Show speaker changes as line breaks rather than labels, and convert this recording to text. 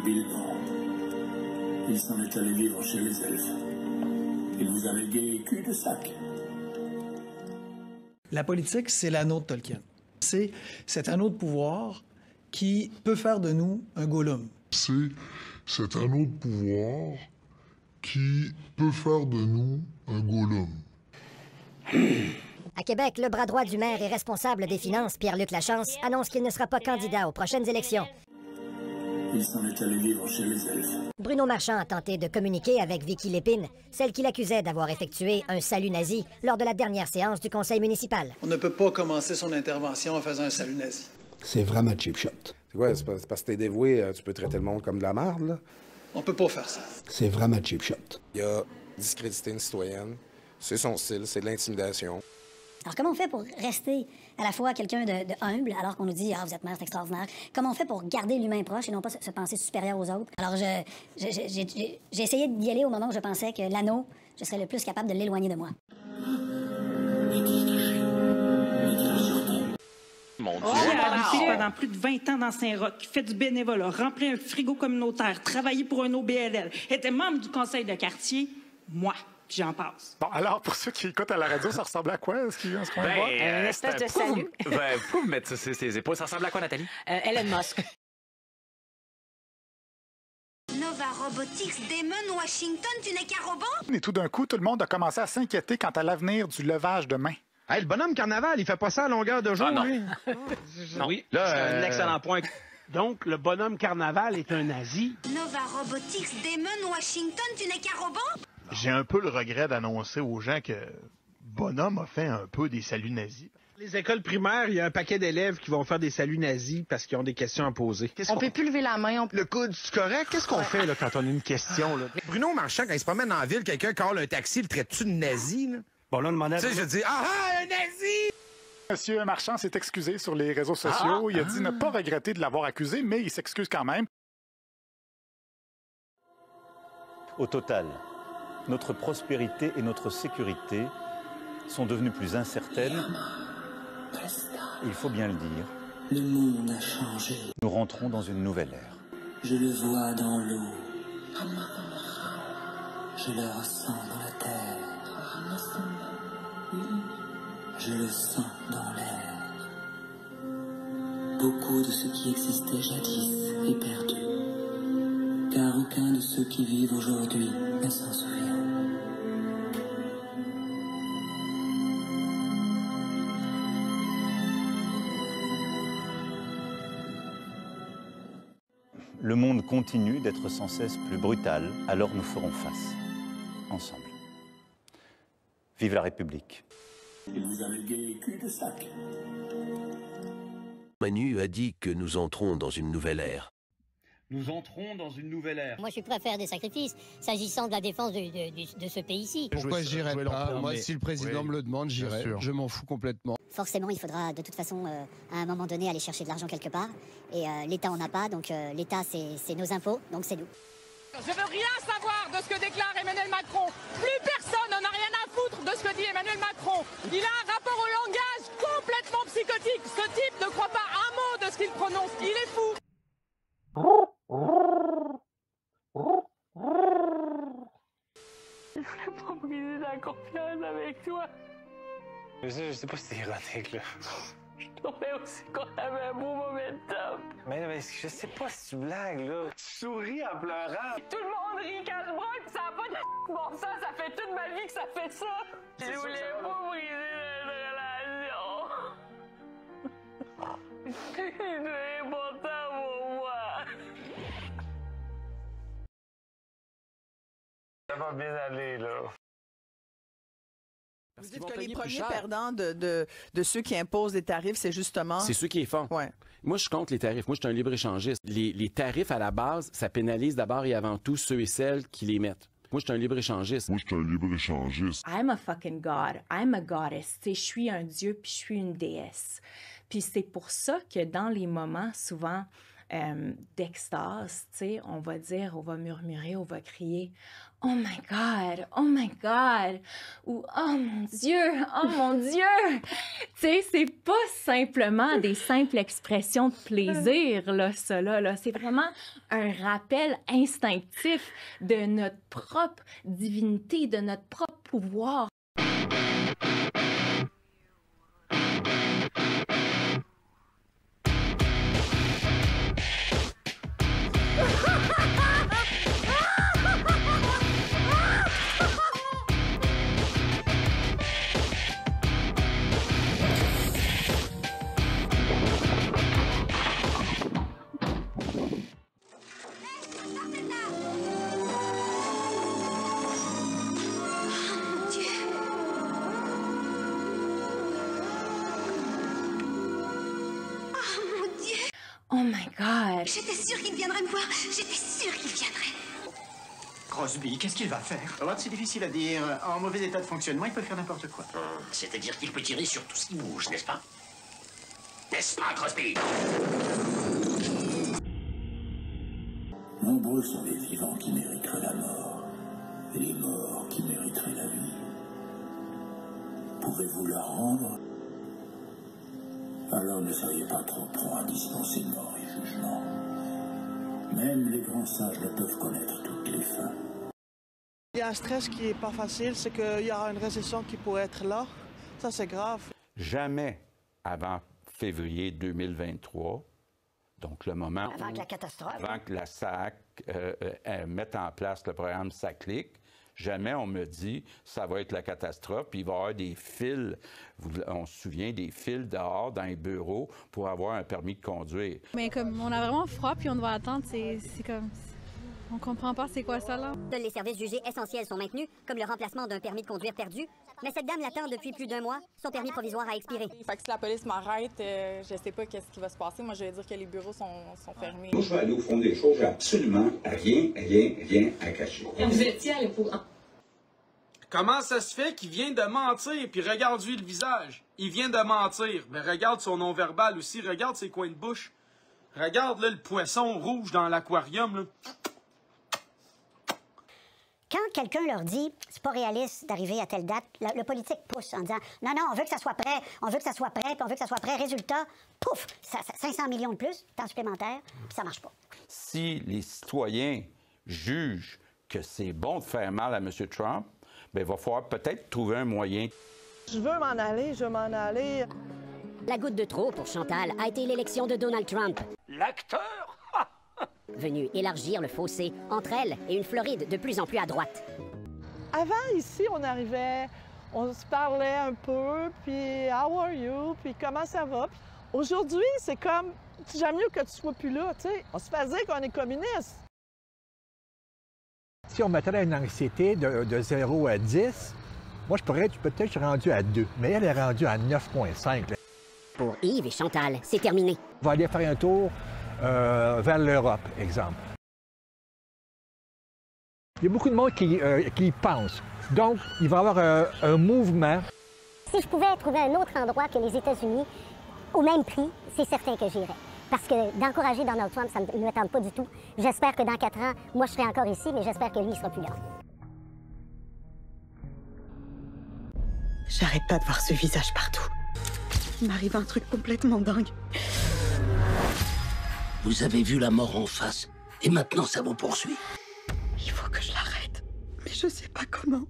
Bilbo. Il s'en est allé vivre chez les elfes. Il vous a légué cul-de-sac.
La politique, c'est l'anneau de Tolkien. C'est cet anneau de pouvoir qui peut faire de nous un Gollum.
C'est cet anneau de pouvoir qui peut faire de nous un Gollum.
À Québec, le bras droit du maire et responsable des finances, Pierre-Luc Lachance, annonce qu'il ne sera pas candidat aux prochaines élections.
Il s'en est allé vivre chez les elfes.
Bruno Marchand a tenté de communiquer avec Vicky Lépine, celle qu'il accusait d'avoir effectué un salut nazi lors de la dernière séance du conseil municipal.
On ne peut pas commencer son intervention en faisant un salut nazi.
C'est vraiment cheap shot.
C'est quoi? C'est parce que t'es dévoué, tu peux traiter le monde comme de la merde, là?
On peut pas faire ça.
C'est vraiment cheap shot.
Il a discrédité une citoyenne. C'est son style, c'est de l'intimidation.
Alors, comment on fait pour rester à la fois quelqu'un de humble, alors qu'on nous dit « Ah, vous êtes maire, c'est extraordinaire ». Comment on fait pour garder l'humain proche et non pas se penser supérieur aux autres? Alors, j'ai essayé d'y aller au moment où je pensais que l'anneau, je serais le plus capable de l'éloigner de moi.
Mon Dieu! Il a habité pendant plus de 20 ans dans Saint-Roch, fait du bénévolat, rempli un frigo communautaire, travaillé pour un OBLL, était membre du conseil de quartier, moi. Puis j'en passe.
Bon, alors, pour ceux qui écoutent à la radio, ça ressemble à quoi, ce qu'on voit?
Une espèce de salut.
Vous me mettre sur ses épaules. Ça ressemble à quoi, Nathalie?
Elon Musk.
Nova Robotics, Damon, Washington, tu n'es qu'un robot?
Et tout d'un coup, tout le monde a commencé à s'inquiéter quant à l'avenir du levage de main.
Hey, le bonhomme carnaval, il fait pas ça à longueur de jour,
non.
lui.
Non.
Oui,
là, c'est un excellent point.
Donc, le bonhomme carnaval est un nazi.
Nova Robotics, Damon, Washington, tu n'es qu'un robot?
J'ai un peu le regret d'annoncer aux gens que Bonhomme a fait un peu des saluts nazis.
Les écoles primaires, il y a un paquet d'élèves qui vont faire des saluts nazis parce qu'ils ont des questions à poser.
On peut plus lever la main.
Le coude, c'est correct? Qu'est-ce qu'on fait là, quand on a une question? Là?
Bruno Marchand, quand il se promène dans la ville, quelqu'un colle un taxi, le traite-tu de nazi? Là?
Bon, là, on demandait...
Tu sais, je dis, un nazi!
Monsieur Marchand s'est excusé sur les réseaux sociaux. Il a dit ne pas regretter de l'avoir accusé, mais il s'excuse quand même.
Au total, notre prospérité et notre sécurité sont devenues plus incertaines. Il faut bien le dire.
Le monde a changé.
Nous rentrons dans une nouvelle ère.
Je le vois dans l'eau. Je le ressens dans la terre. Je le sens dans l'air. Beaucoup de ce qui existait jadis est perdu. Car aucun de ceux qui vivent aujourd'hui ne s'en souvient.
Le monde continue d'être sans cesse plus brutal, alors nous ferons face, ensemble. Vive la République.
Il vous a légué cul-de-sac.
Manu a dit que nous entrons dans une nouvelle ère.
Nous entrons dans une nouvelle ère.
Moi, je suis prêt à faire des sacrifices s'agissant de la défense de ce pays-ci.
Pourquoi j'irais pas? Moi, si le président me le demande, j'irai. Je m'en fous complètement.
Forcément, il faudra de toute façon, à un moment donné, aller chercher de l'argent quelque part. Et l'État en a pas, donc l'État, c'est nos impôts, donc c'est nous.
Je veux rien savoir de ce que déclare Emmanuel Macron. Plus personne n'en a rien à foutre de ce que dit Emmanuel Macron. Il a un rapport au langage complètement psychotique. Ce type ne croit pas un mot de ce qu'il prononce. Il est fou.
Je voulais pas briser la confiance avec toi.
Je sais pas si c'est ironique, là.
Je trouvais aussi qu'on avait un beau momentum.
Mais je sais pas si tu blagues, là. Tu souris en pleurant.
Tout le monde rit quand je braille, pis ça n'a pas de bon sens. Ça fait toute ma vie que ça fait ça. Je voulais pas briser notre relation. C'est important pour moi.
Ça va bien aller, là.
Vous dites que les premiers perdants de ceux qui imposent des tarifs, c'est justement...
C'est ceux qui les font.
Ouais.
Moi, je compte les tarifs. Moi, je suis un libre-échangiste. Les tarifs, à la base, ça pénalise d'abord et avant tout ceux et celles qui les mettent. Moi, je suis un libre-échangiste.
I'm a fucking god. I'm a goddess. Je suis un dieu, puis je suis une déesse. Puis c'est pour ça que dans les moments, souvent, d'extase, on va dire, on va murmurer, on va crier, oh my God, ou oh mon Dieu. Tu sais, c'est pas simplement des simples expressions de plaisir, là, ça, là. C'est vraiment un rappel instinctif de notre propre divinité, de notre propre pouvoir. Oh my God!
J'étais sûre qu'il viendrait me voir. J'étais sûre qu'il viendrait.
Crosby, qu'est-ce qu'il va faire? C'est difficile à dire. En mauvais état de fonctionnement, il peut faire n'importe quoi.
C'est-à-dire qu'il peut tirer sur tout ce qui bouge, n'est-ce pas? N'est-ce pas, Crosby?
Nombreux sont les vivants qui mériteraient la mort, et les morts qui mériteraient la vie. Pouvez-vous la rendre? Alors ne soyez pas trop prompt à dispenser mort et jugement. Même les grands sages ne peuvent connaître toutes les fins.
Il y a un stress qui n'est pas facile, c'est qu'il y aura une récession qui pourrait être là. Ça, c'est grave.
Jamais avant février 2023, donc le moment
avant que la catastrophe.
Avant que la SAC mette en place le programme SACLIC, jamais on me dit ça va être la catastrophe, puis il va y avoir des fils, on se souvient, des fils dehors dans les bureaux pour avoir un permis de conduire.
Mais comme on a vraiment froid puis on doit attendre, c'est comme... On comprend pas c'est quoi ça là.
Seuls les services jugés essentiels sont maintenus, comme le remplacement d'un permis de conduire perdu. Mais cette dame l'attend depuis plus d'1 mois. Son permis provisoire a expiré.
Fait que si la police m'arrête, je sais pas qu'est-ce qui va se passer. Moi, je vais dire que les bureaux sont fermés.
Moi, je vais aller au fond des choses. J'ai absolument rien à cacher.
Vous étiez à l'époux.
Comment ça se fait qu'il vient de mentir? Puis regarde-lui le visage. Il vient de mentir. Mais regarde son non-verbal aussi. Regarde ses coins de bouche. Regarde là, le poisson rouge dans l'aquarium. Là.
Quand quelqu'un leur dit c'est pas réaliste d'arriver à telle date, le politique pousse en disant non, on veut que ça soit prêt, puis on veut que ça soit prêt. Résultat, pouf, 500 millions de plus, temps supplémentaire, puis ça marche pas.
Si les citoyens jugent que c'est bon de faire mal à M. Trump, bien, il va falloir peut-être trouver un moyen.
Je veux m'en aller.
La goutte de trop pour Chantal a été l'élection de Donald Trump.
L'acteur?
Venu élargir le fossé entre elle et une Floride de plus en plus à droite.
Avant, ici, on arrivait, on se parlait un peu, puis « How are you? » Puis « Comment ça va? » Aujourd'hui, c'est comme « J'aime mieux que tu sois plus là, tu sais. » On se fait dire qu'on est communiste.
Si on mettrait une anxiété de 0 à 10, moi, je pourrais peut-être rendu à 2, mais elle est rendue à 9,5.
Pour Yves et Chantal, c'est terminé.
On va aller faire un tour vers l'Europe, exemple. Il y a beaucoup de monde qui y pense. Donc, il va y avoir un mouvement.
Si je pouvais trouver un autre endroit que les États-Unis, au même prix, c'est certain que j'irais. Parce que d'encourager Donald Trump, ça ne me tente pas du tout. J'espère que dans 4 ans, moi, je serai encore ici, mais j'espère que lui, il sera plus là.
J'arrête pas de voir ce visage partout. Il m'arrive un truc complètement dingue.
Vous avez vu la mort en face, et maintenant ça vous poursuit.
Il faut que je l'arrête, mais je sais pas comment.